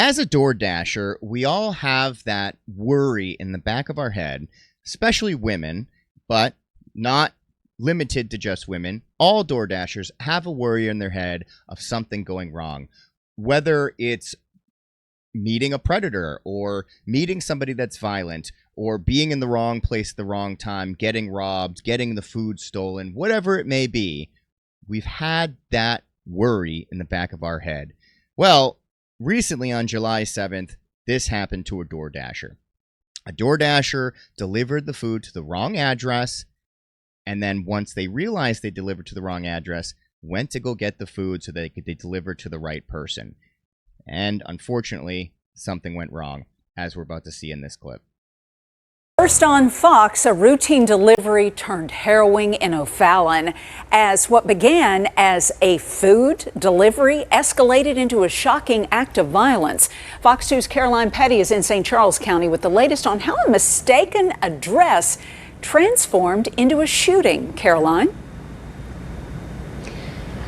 As a DoorDasher, we all have that worry in the back of our head, especially women, but not limited to just women. All DoorDashers have a worry in their head of something going wrong, whether it's meeting a predator or meeting somebody that's violent or being in the wrong place at the wrong time, getting robbed, getting the food stolen, whatever it may be. We've had that worry in the back of our head. Well, recently on July 7th, this happened to a DoorDasher. A DoorDasher delivered the food to the wrong address, and then once they realized they delivered to the wrong address, went to go get the food so they could deliver to the right person. And unfortunately, something went wrong, as we're about to see in this clip. First on Fox, a routine delivery turned harrowing in O'Fallon as what began as a food delivery escalated into a shocking act of violence. Fox 2's Caroline Petty is in St. Charles County with the latest on how a mistaken address transformed into a shooting. Caroline?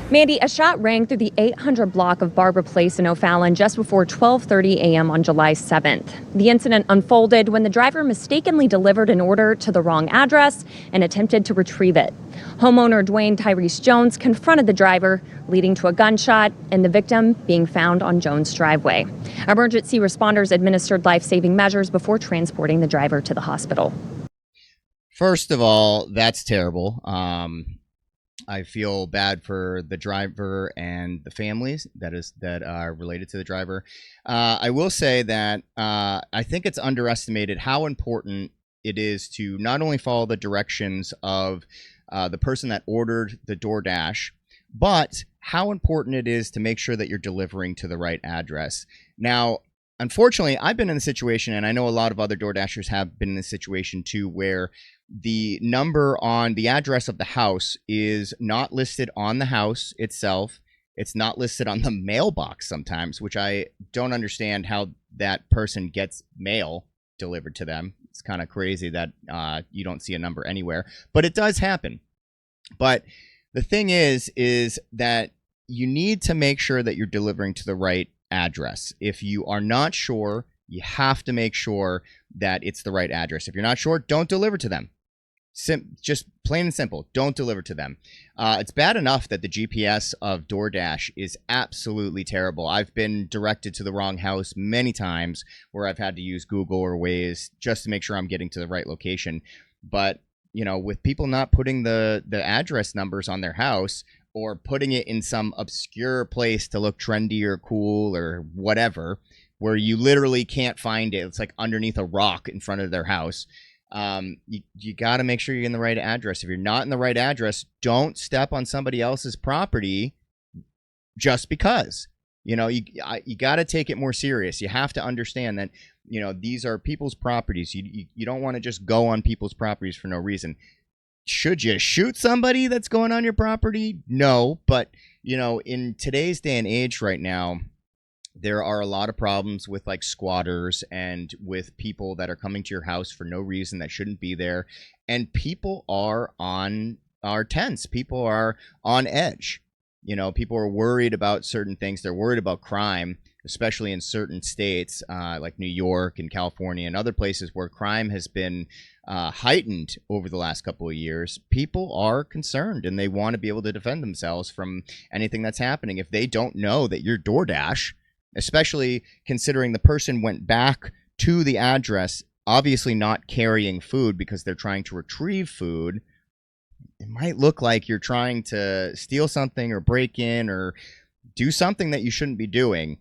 Mandy, a shot rang through the 800 block of Barbara Place in O'Fallon just before 12:30 a.m. on July 7th. The incident unfolded when the driver mistakenly delivered an order to the wrong address and attempted to retrieve it. Homeowner Dwayne Tyrese Jones confronted the driver, leading to a gunshot and the victim being found on Jones' driveway. Emergency responders administered life-saving measures before transporting the driver to the hospital. First of all, that's terrible. I feel bad for the driver and the families that are related to the driver. I will say that I think it's underestimated how important it is to not only follow the directions of the person that ordered the DoorDash, but how important it is to make sure that you're delivering to the right address. Now, unfortunately, I've been in a situation, and I know a lot of other DoorDashers have been in this situation too, where the number on the address of the house is not listed on the house itself. It's not listed on the mailbox sometimes, which I don't understand how that person gets mail delivered to them. It's kind of crazy that you don't see a number anywhere, but it does happen. But the thing is that you need to make sure that you're delivering to the right address. If you are not sure, you have to make sure that it's the right address. If you're not sure, don't deliver to them. Just plain and simple, don't deliver to them. It's bad enough that the GPS of DoorDash is absolutely terrible. I've been directed to the wrong house many times where I've had to use Google or Waze just to make sure I'm getting to the right location. But, you know, with people not putting the address numbers on their house or putting it in some obscure place to look trendy or cool or whatever, where you literally can't find it, it's like underneath a rock in front of their house. You got to make sure you're in the right address. If you're not in the right address, don't step on somebody else's property just because. You know, you got to take it more serious. You have to understand that, you know, these are people's properties. You don't want to just go on people's properties for no reason. Should you shoot somebody that's going on your property? No, but, you know, in today's day and age right now, there are a lot of problems with like squatters and with people that are coming to your house for no reason that shouldn't be there. And people are tense. People are on edge. You know, people are worried about certain things. They're worried about crime, especially in certain states like New York and California and other places where crime has been heightened over the last couple of years. People are concerned and they want to be able to defend themselves from anything that's happening. If they don't know that you're DoorDash, especially considering the person went back to the address, obviously not carrying food because they're trying to retrieve food, it might look like you're trying to steal something or break in or do something that you shouldn't be doing.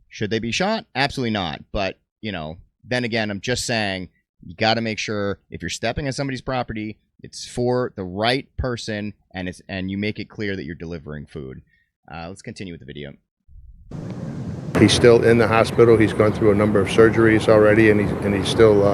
Should they be shot? Absolutely not. But, you know, then again, I'm just saying you got to make sure if you're stepping on somebody's property, it's for the right person and you make it clear that you're delivering food. Let's continue with the video. He's still in the hospital. He's gone through a number of surgeries already, and he's still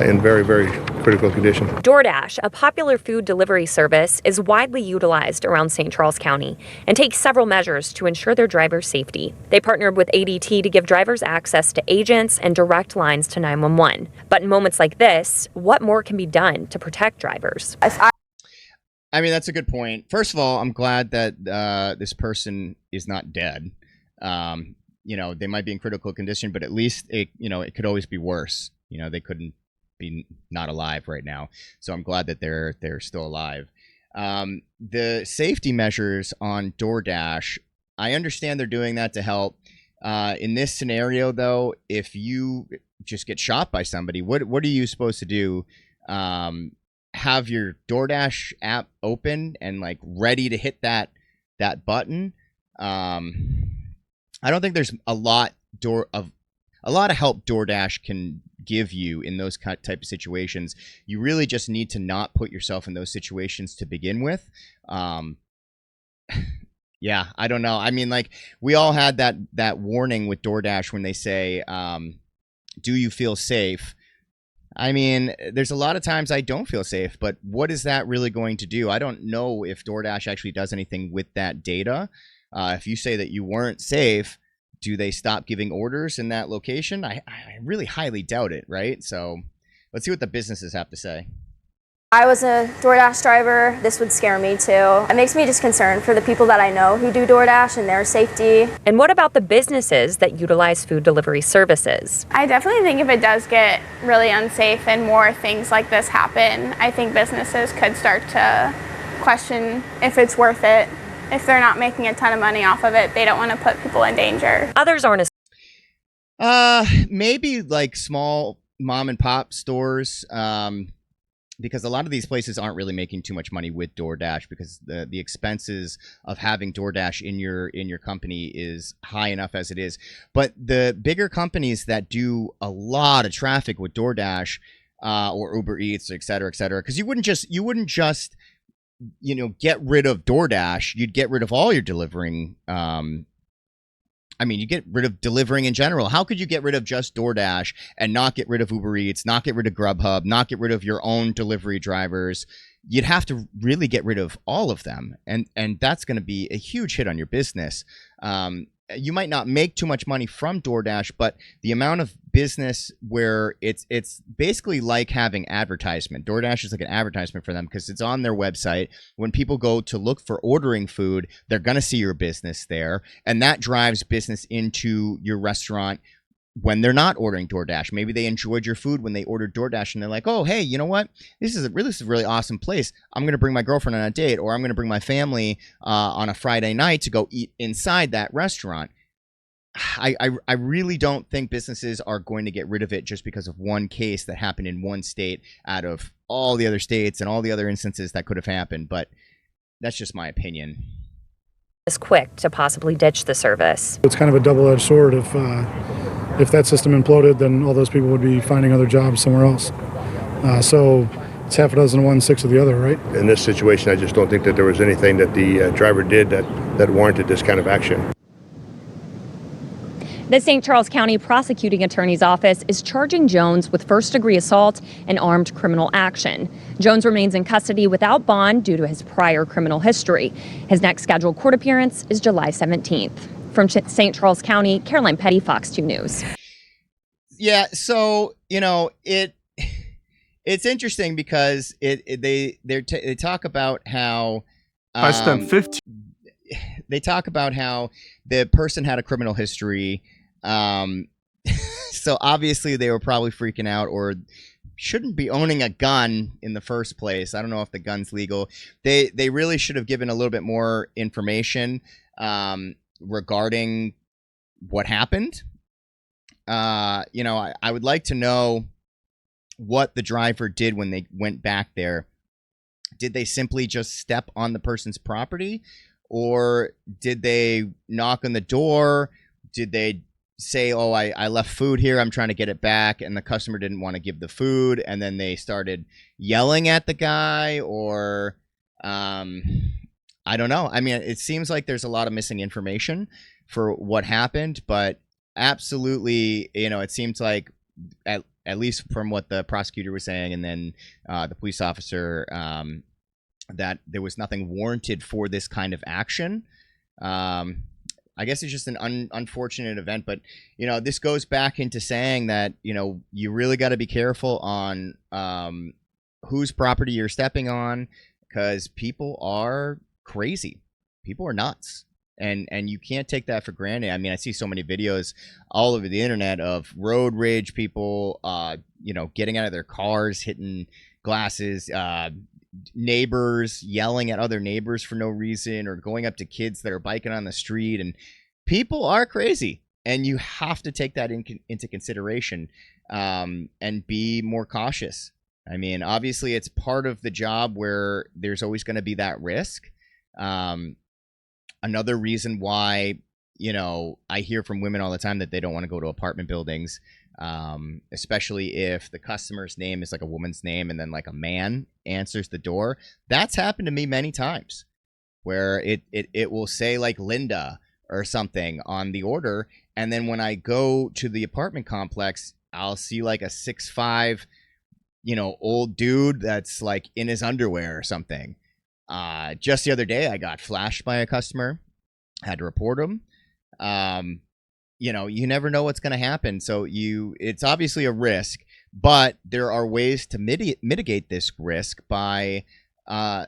in very, very critical condition. DoorDash, a popular food delivery service, is widely utilized around St. Charles County and takes several measures to ensure their drivers' safety. They partnered with ADT to give drivers access to agents and direct lines to 911. But in moments like this, what more can be done to protect drivers? I mean, that's a good point. First of all, I'm glad that this person is not dead. they might be in critical condition, but at least it could always be worse. They couldn't be not alive right now. So I'm glad that they're still alive. The safety measures on DoorDash, I understand they're doing that to help. In this scenario, though, if you just get shot by somebody, what are you supposed to do? Have your DoorDash app open and like ready to hit that button. I don't think there's a lot of help DoorDash can give you in those type of situations. You really just need to not put yourself in those situations to begin with. Yeah, I don't know. I mean, like, we all had that warning with DoorDash when they say, do you feel safe? I mean, there's a lot of times I don't feel safe, but what is that really going to do? I don't know if DoorDash actually does anything with that data. If you say that you weren't safe, do they stop giving orders in that location? I really highly doubt it, right? So let's see what the businesses have to say. I was a DoorDash driver. This would scare me too. It makes me just concerned for the people that I know who do DoorDash and their safety. And what about the businesses that utilize food delivery services? I definitely think if it does get really unsafe and more things like this happen, I think businesses could start to question if it's worth it. If they're not making a ton of money off of it, they don't want to put people in danger. Others aren't as maybe like small mom and pop stores, because a lot of these places aren't really making too much money with DoorDash because the expenses of having DoorDash in your company is high enough as it is. But the bigger companies that do a lot of traffic with DoorDash or Uber Eats, et cetera, because you wouldn't just get rid of DoorDash, you'd get rid of all your delivering. You get rid of delivering in general. How could you get rid of just DoorDash and not get rid of Uber Eats, not get rid of Grubhub, not get rid of your own delivery drivers? You'd have to really get rid of all of them. And that's going to be a huge hit on your business. You might not make too much money from DoorDash, but the amount of business where it's basically like having advertisement. DoorDash is like an advertisement for them because it's on their website. When people go to look for ordering food, they're going to see your business there, and that drives business into your restaurant when they're not ordering DoorDash. Maybe they enjoyed your food when they ordered DoorDash and they're like, oh, hey, you know what? This is a really awesome place. I'm going to bring my girlfriend on a date, or I'm going to bring my family on a Friday night to go eat inside that restaurant. I really don't think businesses are going to get rid of it just because of one case that happened in one state out of all the other states and all the other instances that could have happened. But that's just my opinion. as quick to possibly ditch the service. It's kind of a double-edged sword. If that system imploded, then all those people would be finding other jobs somewhere else. So it's half a dozen of one, six of the other, right? In this situation, I just don't think that there was anything that the driver did that warranted this kind of action. The St. Charles County Prosecuting Attorney's Office is charging Jones with first-degree assault and armed criminal action. Jones remains in custody without bond due to his prior criminal history. His next scheduled court appearance is July 17th. From St. Charles County, Caroline Petty, Fox 2 News. Yeah, so, it's interesting because they talk about how I spent 15. They talk about how the person had a criminal history. So obviously they were probably freaking out or shouldn't be owning a gun in the first place. I don't know if the gun's legal. They really should have given a little bit more information regarding what happened. I would like to know what the driver did when they went back there. Did they simply just step on the person's property? Or did they knock on the door? Did they say, oh, I left food here, I'm trying to get it back, and the customer didn't want to give the food, and then they started yelling at the guy? Or I don't know. I mean, it seems like there's a lot of missing information for what happened, but absolutely, it seems like at least from what the prosecutor was saying, and then the police officer, that there was nothing warranted for this kind of action. I guess it's just an unfortunate event, but this goes back into saying that you really got to be careful on whose property you're stepping on, because people are crazy. People are nuts, and you can't take that for granted. I mean, I see so many videos all over the internet of road rage people, you know, getting out of their cars, hitting glasses, neighbors yelling at other neighbors for no reason, or going up to kids that are biking on the street. And people are crazy, and you have to take that into consideration, and be more cautious. I mean, obviously, it's part of the job where there's always going to be that risk. Another reason why, you know, I hear from women all the time that they don't want to go to apartment buildings, especially if the customer's name is like a woman's name and then like a man answers the door. That's happened to me many times, where it will say like Linda or something on the order, and then when I go to the apartment complex, I'll see like a 6'5", you know, old dude that's like in his underwear or something. Just the other day, I got flashed by a customer, had to report him. You know, you never know what's going to happen. So it's obviously a risk, but there are ways to mitigate this risk by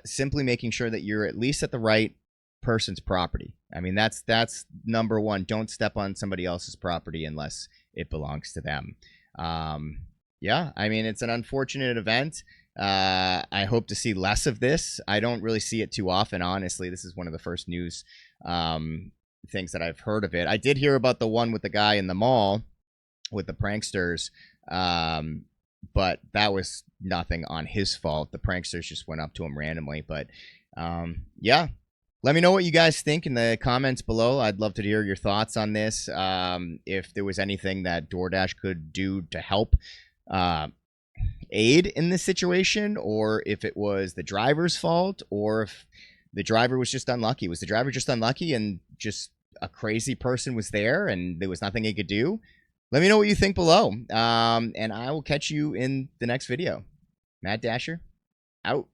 simply making sure that you're at least at the right person's property. I mean, that's number one. Don't step on somebody else's property unless it belongs to them. Yeah, I mean, it's an unfortunate event. I hope to see less of this. I don't really see it too often, honestly. This is one of the first news things that I've heard of it. I did hear about the one with the guy in the mall with the pranksters, but that was nothing on his fault. The pranksters just went up to him randomly. But yeah, let me know what you guys think in the comments below. I'd love to hear your thoughts on this. If there was anything that DoorDash could do to help aid in this situation, or if it was the driver's fault, or if the driver was just unlucky. Was the driver just unlucky and just a crazy person was there and there was nothing he could do? Let me know what you think below. And I will catch you in the next video. Matt Dasher, out.